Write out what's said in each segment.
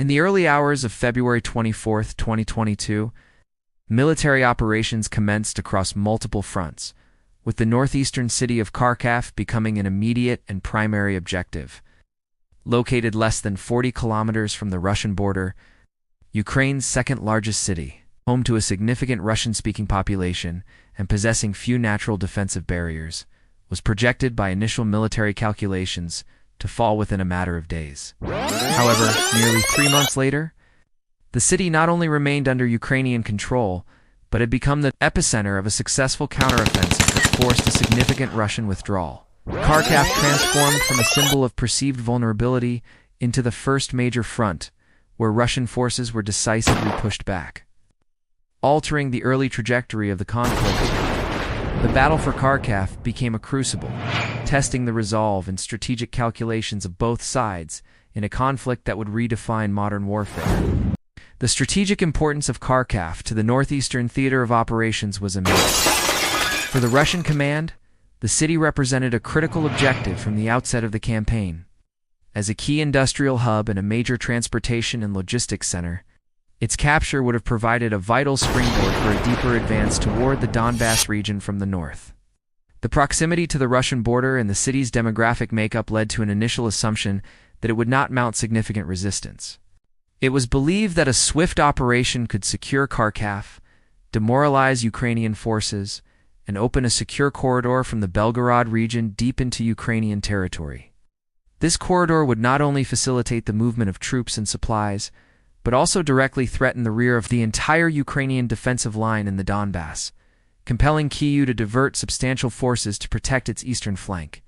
In the early hours of February 24, 2022, military operations commenced across multiple fronts, with the northeastern city of Kharkiv becoming an immediate and primary objective. Located less than 40 kilometers from the Russian border, Ukraine's second-largest city, home to a significant Russian-speaking population and possessing few natural defensive barriers, was projected by initial military calculations to fall within a matter of days. However, nearly 3 months later, the city not only remained under Ukrainian control, but had become the epicenter of a successful counteroffensive that forced a significant Russian withdrawal. Kharkiv transformed from a symbol of perceived vulnerability into the first major front, where Russian forces were decisively pushed back. Altering the early trajectory of the conflict, the battle for Kharkiv became a crucible, testing the resolve and strategic calculations of both sides in a conflict that would redefine modern warfare. The strategic importance of Kharkiv to the northeastern theater of operations was immense. For the Russian command, the city represented a critical objective from the outset of the campaign. As a key industrial hub and a major transportation and logistics center, its capture would have provided a vital springboard for a deeper advance toward the Donbass region from the north. The proximity to the Russian border and the city's demographic makeup led to an initial assumption that it would not mount significant resistance. It was believed that a swift operation could secure Kharkiv, demoralize Ukrainian forces, and open a secure corridor from the Belgorod region deep into Ukrainian territory. This corridor would not only facilitate the movement of troops and supplies, but also directly threaten the rear of the entire Ukrainian defensive line in the Donbass, compelling Kyiv to divert substantial forces to protect its eastern flank.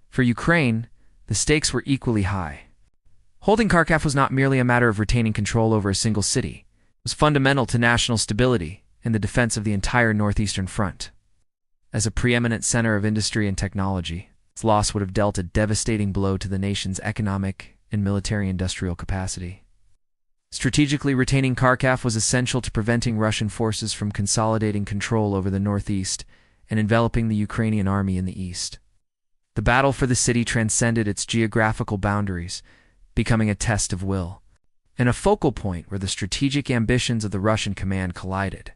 For Ukraine, the stakes were equally high. Holding Kharkiv was not merely a matter of retaining control over a single city. It was fundamental to national stability and the defense of the entire northeastern front. As a preeminent center of industry and technology, its loss would have dealt a devastating blow to the nation's economic and military-industrial capacity. Strategically retaining Kharkiv was essential to preventing Russian forces from consolidating control over the northeast and enveloping the Ukrainian army in the east. The battle for the city transcended its geographical boundaries, becoming a test of will, and a focal point where the strategic ambitions of the Russian command collided.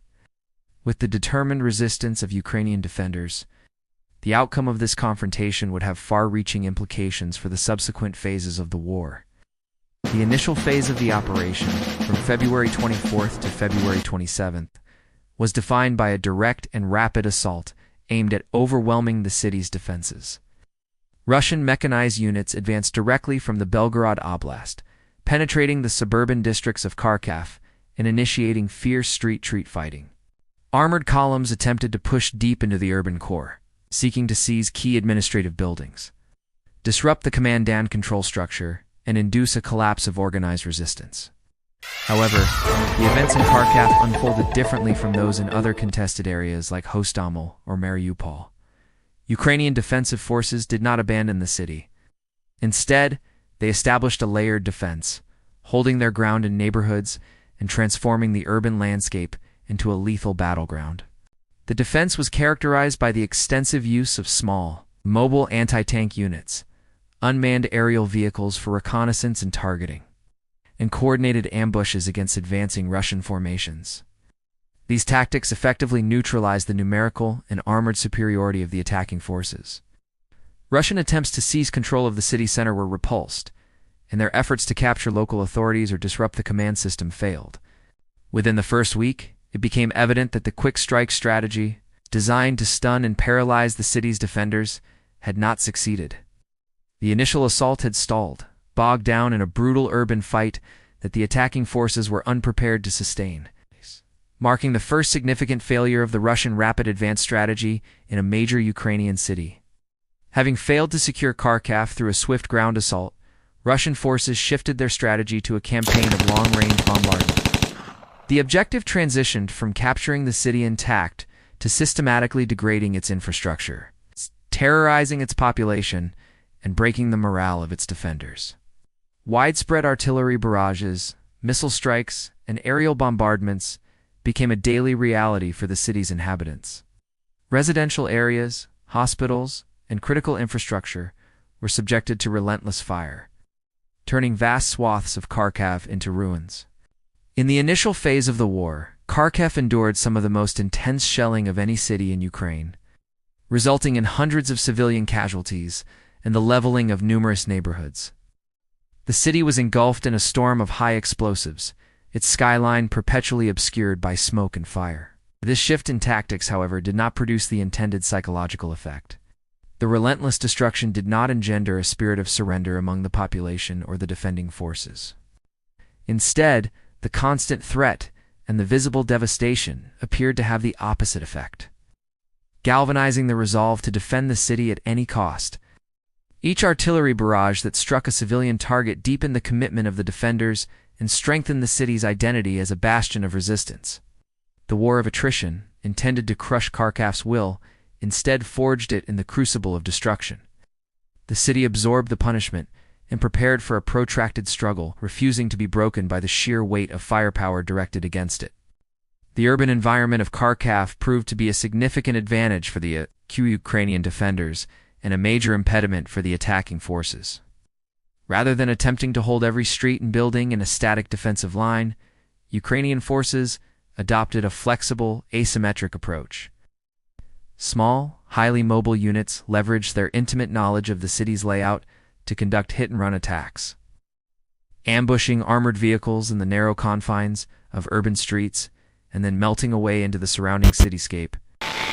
With the determined resistance of Ukrainian defenders, the outcome of this confrontation would have far-reaching implications for the subsequent phases of the war. The initial phase of the operation, from February 24th to February 27th, was defined by a direct and rapid assault aimed at overwhelming the city's defenses. Russian mechanized units advanced directly from the Belgorod Oblast, penetrating the suburban districts of Kharkiv and initiating fierce street fighting. Armored columns attempted to push deep into the urban core, seeking to seize key administrative buildings, disrupt the command control structure, and induce a collapse of organized resistance. However, the events in Kharkiv unfolded differently from those in other contested areas like Hostomel or Mariupol. Ukrainian defensive forces did not abandon the city. Instead, they established a layered defense, holding their ground in neighborhoods and transforming the urban landscape into a lethal battleground. The defense was characterized by the extensive use of small, mobile anti-tank units, unmanned aerial vehicles for reconnaissance and targeting, and coordinated ambushes against advancing Russian formations. These tactics effectively neutralized the numerical and armored superiority of the attacking forces. Russian attempts to seize control of the city center were repulsed, and their efforts to capture local authorities or disrupt the command system failed. Within the first week, it became evident that the quick strike strategy, designed to stun and paralyze the city's defenders, had not succeeded. The initial assault had stalled, bogged down in a brutal urban fight that the attacking forces were unprepared to sustain, marking the first significant failure of the Russian rapid advance strategy in a major Ukrainian city. Having failed to secure Kharkiv through a swift ground assault, Russian forces shifted their strategy to a campaign of long-range bombardment. The objective transitioned from capturing the city intact to systematically degrading its infrastructure, terrorizing its population, and breaking the morale of its defenders. Widespread artillery barrages, missile strikes, and aerial bombardments became a daily reality for the city's inhabitants. Residential areas, hospitals, and critical infrastructure were subjected to relentless fire. turning vast swaths of Kharkiv into ruins. In the initial phase of the war, Kharkiv endured some of the most intense shelling of any city in Ukraine, resulting in hundreds of civilian casualties and the leveling of numerous neighborhoods. The city was engulfed in a storm of high explosives, its skyline perpetually obscured by smoke and fire. This shift in tactics, however, did not produce the intended psychological effect. The relentless destruction did not engender a spirit of surrender among the population or the defending forces. Instead, the constant threat and the visible devastation appeared to have the opposite effect, galvanizing the resolve to defend the city at any cost. Each artillery barrage that struck a civilian target deepened the commitment of the defenders and strengthened the city's identity as a bastion of resistance. The war of attrition, intended to crush Kharkiv's will, instead forged it in the crucible of destruction. The city absorbed the punishment and prepared for a protracted struggle, refusing to be broken by the sheer weight of firepower directed against it. The urban environment of Kharkiv proved to be a significant advantage for the Ukrainian defenders and a major impediment for the attacking forces. Rather than attempting to hold every street and building in a static defensive line, Ukrainian forces adopted a flexible, asymmetric approach. Small, highly mobile units leveraged their intimate knowledge of the city's layout to conduct hit-and-run attacks, ambushing armored vehicles in the narrow confines of urban streets and then melting away into the surrounding cityscape.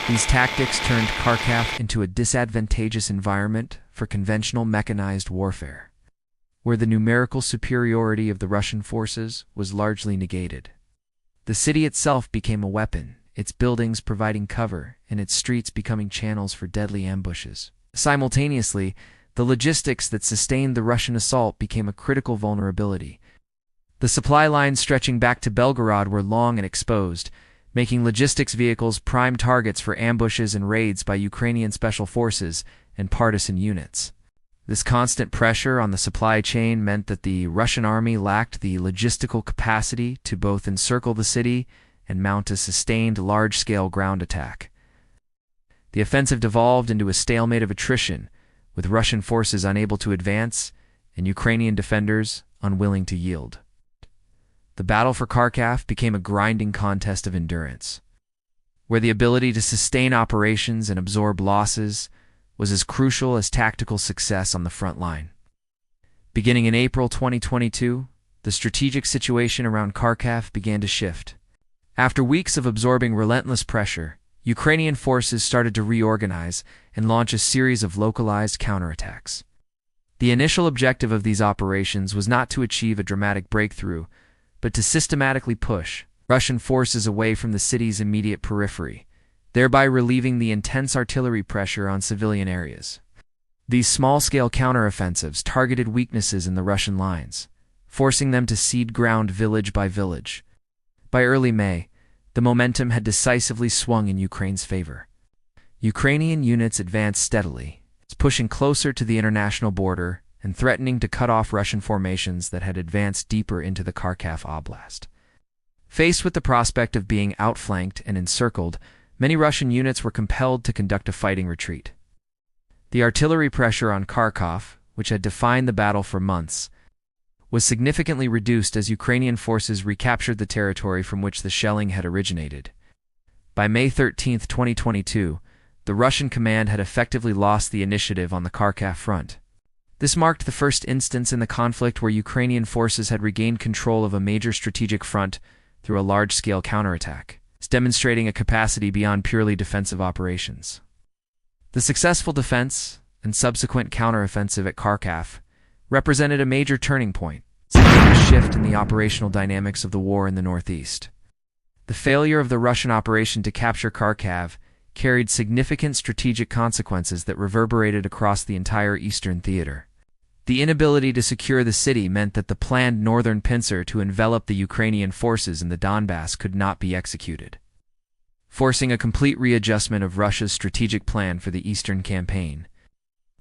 These tactics turned Kharkiv into a disadvantageous environment for conventional mechanized warfare, where the numerical superiority of the Russian forces was largely negated. The city itself became a weapon, its buildings providing cover and its streets becoming channels for deadly ambushes. Simultaneously, the logistics that sustained the Russian assault became a critical vulnerability. The supply lines stretching back to Belgorod were long and exposed, making logistics vehicles prime targets for ambushes and raids by Ukrainian special forces and partisan units. This constant pressure on the supply chain meant that the Russian army lacked the logistical capacity to both encircle the city and mount a sustained large-scale ground attack. The offensive devolved into a stalemate of attrition, with Russian forces unable to advance and Ukrainian defenders unwilling to yield. The battle for Kharkiv became a grinding contest of endurance, where the ability to sustain operations and absorb losses was as crucial as tactical success on the front line. Beginning in April 2022, the strategic situation around Kharkiv began to shift. After weeks of absorbing relentless pressure, Ukrainian forces started to reorganize and launch a series of localized counterattacks. The initial objective of these operations was not to achieve a dramatic breakthrough, but to systematically push Russian forces away from the city's immediate periphery, thereby relieving the intense artillery pressure on civilian areas. These small-scale counteroffensives targeted weaknesses in the Russian lines, forcing them to cede ground village by village. By early May, the momentum had decisively swung in Ukraine's favor. Ukrainian units advanced steadily, pushing closer to the international border and threatening to cut off Russian formations that had advanced deeper into the Kharkiv Oblast. Faced with the prospect of being outflanked and encircled, many Russian units were compelled to conduct a fighting retreat. The artillery pressure on Kharkiv, which had defined the battle for months, was significantly reduced as Ukrainian forces recaptured the territory from which the shelling had originated. By May 13, 2022, the Russian command had effectively lost the initiative on the Kharkiv front. This marked the first instance in the conflict where Ukrainian forces had regained control of a major strategic front through a large-scale counterattack, demonstrating a capacity beyond purely defensive operations. The successful defense and subsequent counteroffensive at Kharkiv represented a major turning point, signaling a shift in the operational dynamics of the war in the northeast. The failure of the Russian operation to capture Kharkiv carried significant strategic consequences that reverberated across the entire eastern theater. The inability to secure the city meant that the planned northern pincer to envelop the Ukrainian forces in the Donbass could not be executed, forcing a complete readjustment of Russia's strategic plan for the eastern campaign.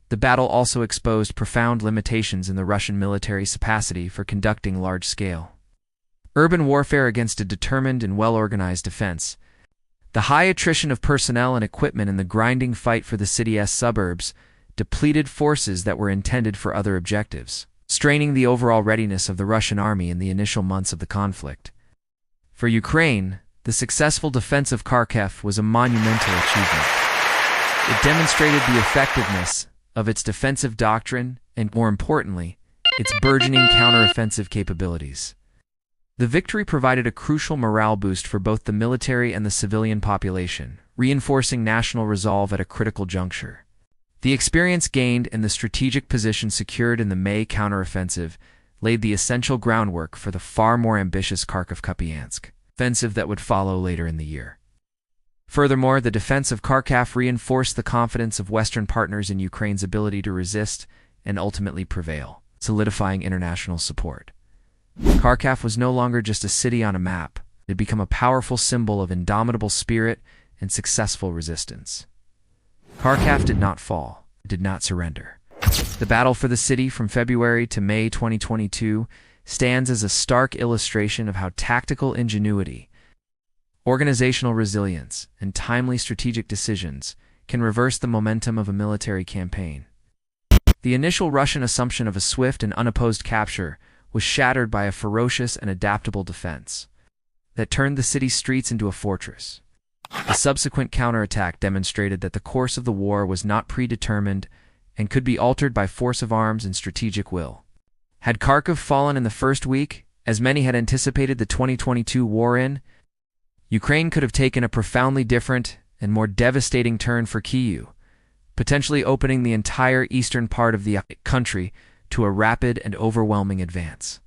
The battle also exposed profound limitations in the Russian military's capacity for conducting large-scale urban warfare against a determined and well-organized defense. The high attrition of personnel and equipment in the grinding fight for the city's suburbs depleted forces that were intended for other objectives. straining the overall readiness of the Russian army in the initial months of the conflict. For Ukraine, the successful defense of Kharkiv was a monumental achievement. It demonstrated the effectiveness of its defensive doctrine and, more importantly, its burgeoning counteroffensive capabilities. The victory provided a crucial morale boost for both the military and the civilian population, reinforcing national resolve at a critical juncture. The experience gained and the strategic position secured in the May counteroffensive laid the essential groundwork for the far more ambitious Kharkiv-Kupiansk offensive that would follow later in the year. Furthermore, the defense of Kharkiv reinforced the confidence of Western partners in Ukraine's ability to resist and ultimately prevail, solidifying international support. Kharkiv was no longer just a city on a map. It had become a powerful symbol of indomitable spirit and successful resistance. Kharkiv did not fall. It did not surrender. The battle for the city from February to May 2022 stands as a stark illustration of how tactical ingenuity, organizational resilience, and timely strategic decisions can reverse the momentum of a military campaign. The initial Russian assumption of a swift and unopposed capture was shattered by a ferocious and adaptable defense that turned the city's streets into a fortress. The subsequent counterattack demonstrated that the course of the war was not predetermined and could be altered by force of arms and strategic will. Had Kharkiv fallen in the first week, as many had anticipated the 2022 war in, Ukraine could have taken a profoundly different and more devastating turn for Kyiv, potentially opening the entire eastern part of the country to a rapid and overwhelming advance.